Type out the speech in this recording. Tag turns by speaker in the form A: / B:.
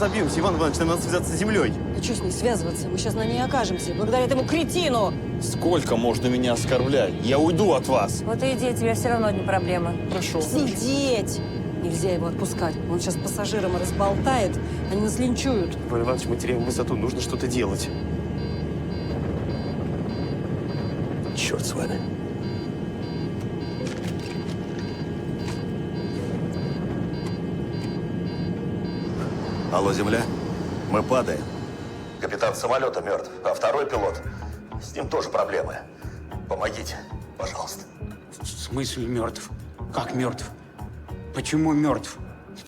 A: разобьемся, Иван Иванович, нам надо связаться с землей.
B: А что с ней связываться? Мы сейчас на ней окажемся. Благодаря этому кретину.
C: Сколько можно меня оскорблять? Я уйду от вас.
D: Вот и иди, у тебя все равно одни проблемы.
C: Прошу.
B: Сидеть! Нельзя его отпускать. Он сейчас пассажирам разболтает, они нас линчуют.
A: Иван Иванович, мы теряем высоту, нужно что-то делать.
E: Черт с вами. Алло, земля? Мы падаем. Капитан самолета мертв, а второй пилот, с ним тоже проблемы. Помогите, пожалуйста.
F: В смысле мертв? Как мертв? Почему мертв?